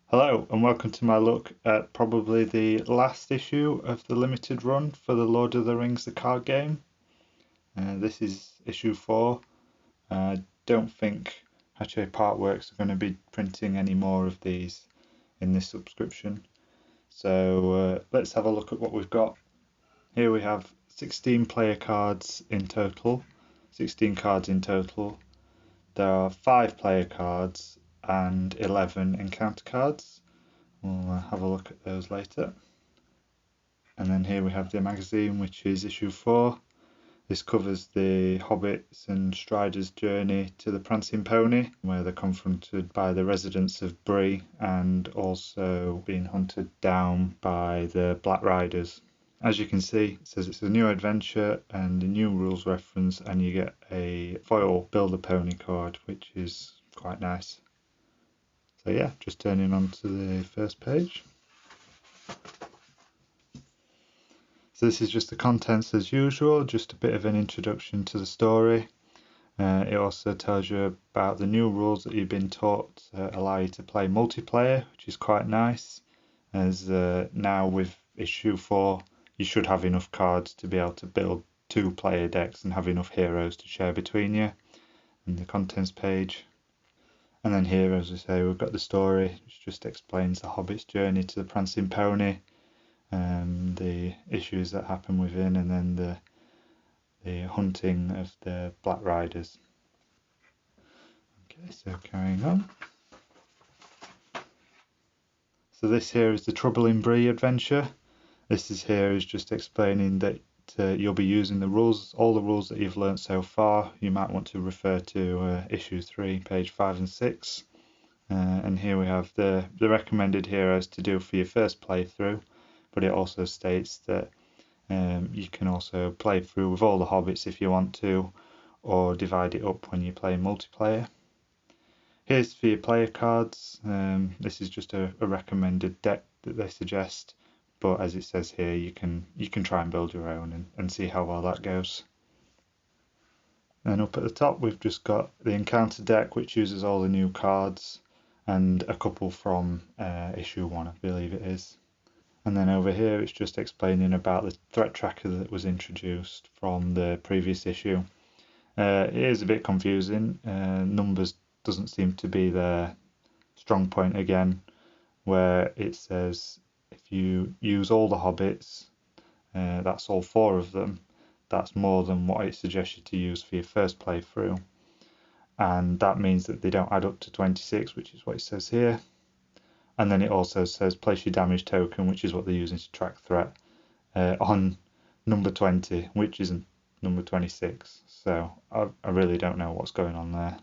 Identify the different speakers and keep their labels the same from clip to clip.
Speaker 1: Hello and welcome to my look at probably the last issue of the limited run for the Lord of the Rings the card game. This is issue 4. I don't think Hatchette Partworks are going to be printing any more of these in this subscription. So let's have a look at what we've got. Here we have 16 player cards in total, 16 cards in total. There are 5 player cards and 11 encounter cards. We'll have a look at those later. And then here we have the magazine, which is issue 4. This covers the hobbits and striders' journey to the Prancing Pony, where they're confronted by the residents of Bree and also being hunted down by the Black Riders. As you can see, it says it's a new adventure and a new rules reference, and you get a foil Build-A-Pony card, which is quite nice. So yeah, just turning on to the first page. So this is just the contents as usual, just a bit of an introduction to the story. It also tells you about the new rules that you've been taught allow you to play multiplayer, which is quite nice, as now with issue 4 you should have enough cards to be able to build 2-player decks and have enough heroes to share between you. And the contents page. And then here, as I say, we've got the story, which just explains the hobbit's journey to the Prancing Pony, the issues that happen within, and then the hunting of the Black Riders. Okay, so carrying on. So this here is the Trouble in Bree adventure. This is just explaining that you'll be using the rules, all the rules that you've learnt so far. You might want to refer to issue 3, page 5 and 6. And here we have the recommended heroes to do for your first playthrough, but it also states that you can also play through with all the hobbits if you want to, or divide it up when you play multiplayer. Here's for your player cards. This is just a recommended deck that they suggest, but as it says here, you can try and build your own and see how well that goes. And up at the top, we've just got the encounter deck, which uses all the new cards, and a couple from issue 1, I believe it is. And then over here, it's just explaining about the threat tracker that was introduced from the previous issue. It is a bit confusing. Numbers doesn't seem to be their strong point again, where it says if you use all the hobbits, that's all 4 of them, that's more than what it suggests you to use for your first playthrough. And that means that they don't add up to 26, which is what it says here. And then it also says place your damage token, which is what they're using to track threat, on number 20, which isn't number 26. So I really don't know what's going on there.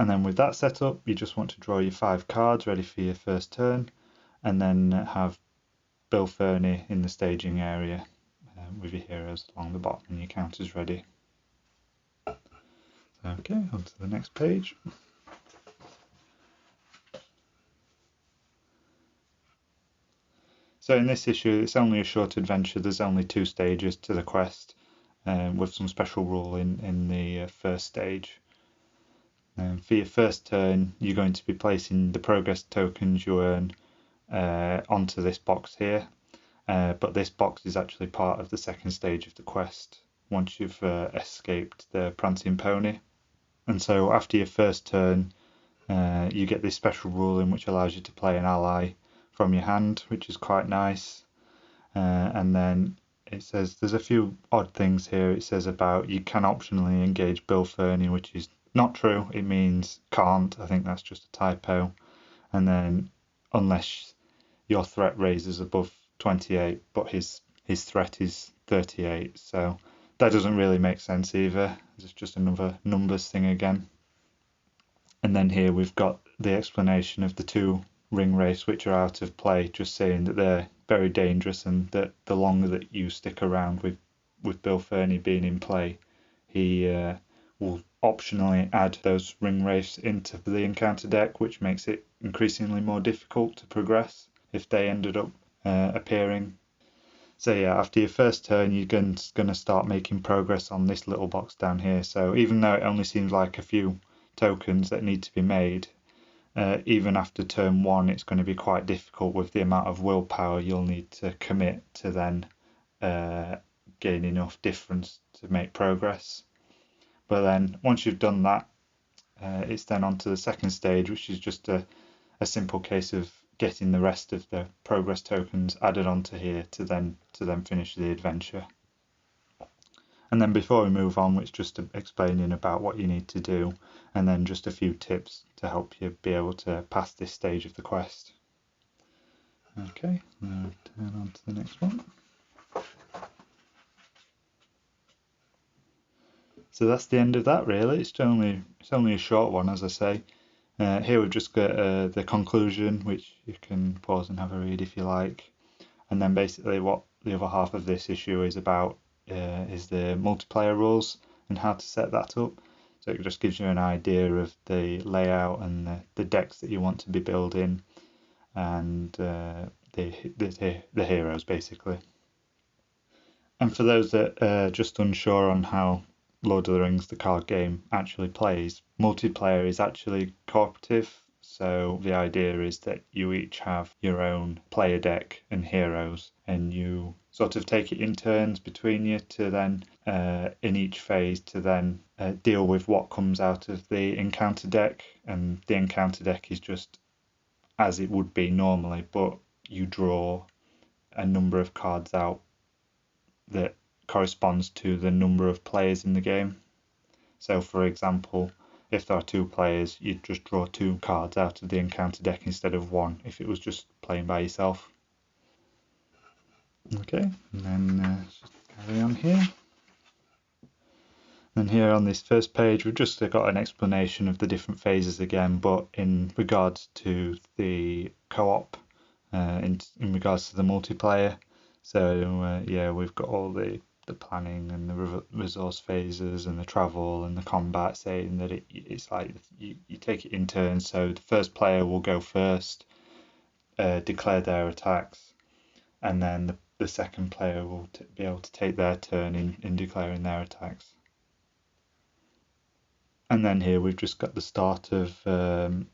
Speaker 1: And then with that set up, you just want to draw your 5 cards ready for your first turn, and then have Bill Fernie in the staging area with your heroes along the bottom and your counters ready. Okay, on to the next page. So in this issue, it's only a short adventure. There's only 2 stages to the quest, with some special rule in the first stage. For your first turn, you're going to be placing the progress tokens you earn onto this box here, but this box is actually part of the second stage of the quest once you've escaped the Prancing Pony. And so after your first turn, you get this special ruling which allows you to play an ally from your hand, which is quite nice. And then it says there's a few odd things here. It says about you can optionally engage Bill Fernie, which is not true. It means can't. I think that's just a typo. And then unless your threat raises above 28, but his threat is 38, so that doesn't really make sense either. It's just another numbers thing again. And then here we've got the explanation of the 2 ring wraiths which are out of play, just saying that they're very dangerous and that the longer that you stick around with Bill Fernie being in play, he will optionally add those ring wraiths into the encounter deck, which makes it increasingly more difficult to progress if they ended up appearing. So yeah, after your first turn, you're going to start making progress on this little box down here. So even though it only seems like a few tokens that need to be made, even after turn 1 it's going to be quite difficult with the amount of willpower you'll need to commit to then gain enough difference to make progress. But then once you've done that, it's then on to the second stage, which is just a simple case of getting the rest of the progress tokens added onto here to then finish the adventure. And then before we move on, it's just explaining about what you need to do, and then just a few tips to help you be able to pass this stage of the quest. Okay, now turn on to the next one. So that's the end of that, really. It's only a short one, as I say. Here we've just got the conclusion, which you can pause and have a read if you like. And then basically what the other half of this issue is about is the multiplayer rules and how to set that up. So it just gives you an idea of the layout and the decks that you want to be building, and the heroes basically. And for those that are just unsure on how Lord of the Rings, the card game, actually plays, multiplayer is actually cooperative. So the idea is that you each have your own player deck and heroes, and you sort of take it in turns between you to then, in each phase, to then deal with what comes out of the encounter deck. And the encounter deck is just as it would be normally, but you draw a number of cards out that corresponds to the number of players in the game. So for example, if there are 2 players, you'd just draw 2 cards out of the encounter deck instead of 1 if it was just playing by yourself. Okay, and then just carry on here. And here on this first page, we've just got an explanation of the different phases again, but in regards to the co-op, in regards to the multiplayer. So yeah, we've got all the planning and the resource phases and the travel and the combat, saying that it's like you take it in turns. So the first player will go first, declare their attacks, and then the second player will be able to take their turn in declaring their attacks. And then here we've just got the start of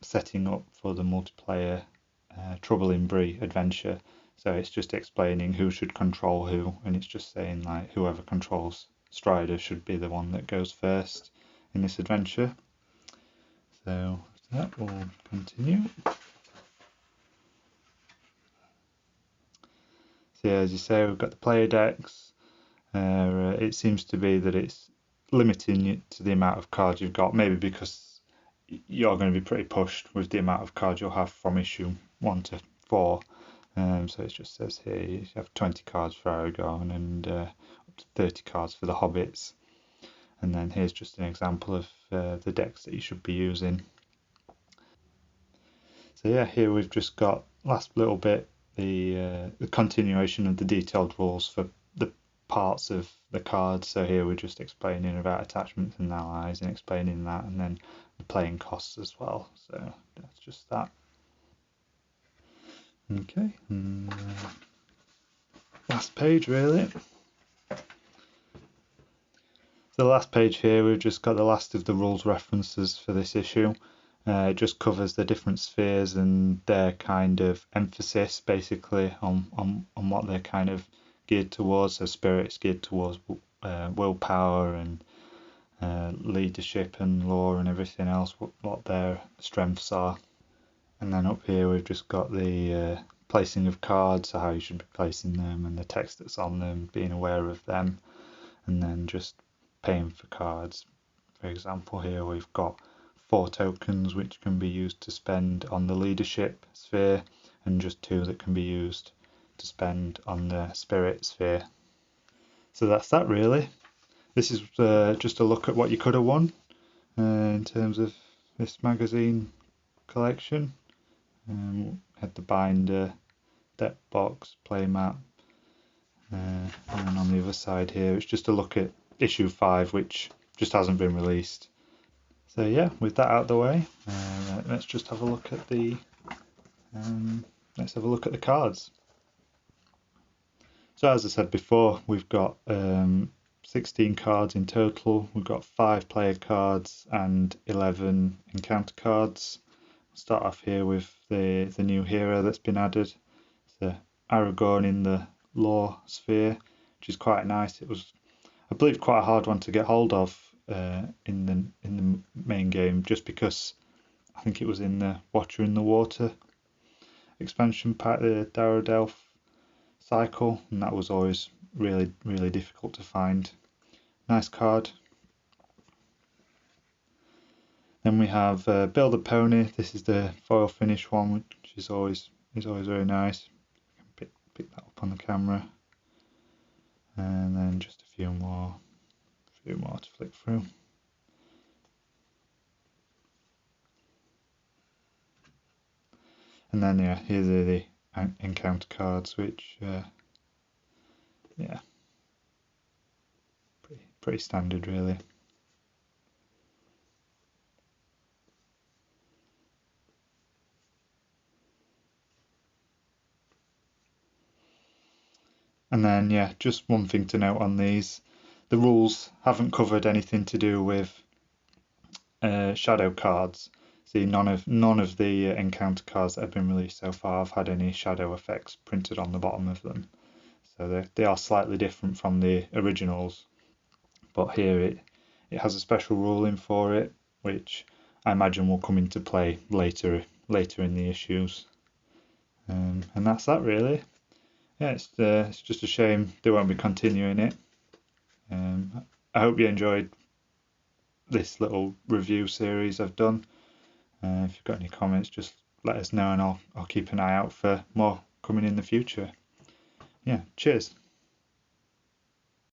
Speaker 1: setting up for the multiplayer Trouble in Bree adventure. So it's just explaining who should control who, and it's just saying like whoever controls Strider should be the one that goes first in this adventure. So that will continue. So yeah, as you say, we've got the player decks. It seems to be that it's limiting you to the amount of cards you've got, maybe because you're going to be pretty pushed with the amount of cards you'll have from issue 1 to 4. So it just says here you have 20 cards for Aragorn and up to 30 cards for the Hobbits. And then here's just an example of the decks that you should be using. So yeah, here we've just got, last little bit, the continuation of the detailed rules for the parts of the cards. So here we're just explaining about attachments and allies and explaining that, and then the playing costs as well. So that's just that. Okay, and last page really. So the last page here, we've just got the last of the rules references for this issue. It just covers the different spheres and their kind of emphasis basically on what they're kind of geared towards. So spirit's geared towards willpower and leadership and lore and everything else, what their strengths are. And then up here we've just got the placing of cards, so how you should be placing them and the text that's on them, being aware of them, and then just paying for cards. For example, here we've got 4 tokens which can be used to spend on the leadership sphere, and just 2 that can be used to spend on the spirit sphere. So that's that really. This is just a look at what you could have won in terms of this magazine collection. Had the binder, deck box, playmat, and on the other side here it's just a look at issue 5, which just hasn't been released. So yeah, with that out of the way, let's just have a look at the cards. So as I said before, we've got 16 cards in total. We've got 5 player cards and 11 encounter cards. Start off here with the new hero that's been added. It's Aragorn in the lore sphere, which is quite nice. It was, I believe, quite a hard one to get hold of in the main game, just because I think it was in the Watcher in the Water expansion pack, the Darodelf cycle, and that was always really difficult to find. Nice card. Then we have Build a Pony. This is the foil finish one, which is always very nice. You can pick that up on the camera. And then just a few more to flick through. And then yeah, here's the encounter cards, which yeah, pretty standard really. And then yeah, just one thing to note on these: the rules haven't covered anything to do with shadow cards. See, none of the encounter cards that have been released so far have had any shadow effects printed on the bottom of them. So they are slightly different from the originals. But here it has a special ruling for it, which I imagine will come into play later in the issues. And that's that really. Yeah, it's just a shame they won't be continuing it. I hope you enjoyed this little review series I've done. If you've got any comments, just let us know, and I'll keep an eye out for more coming in the future. Yeah, cheers.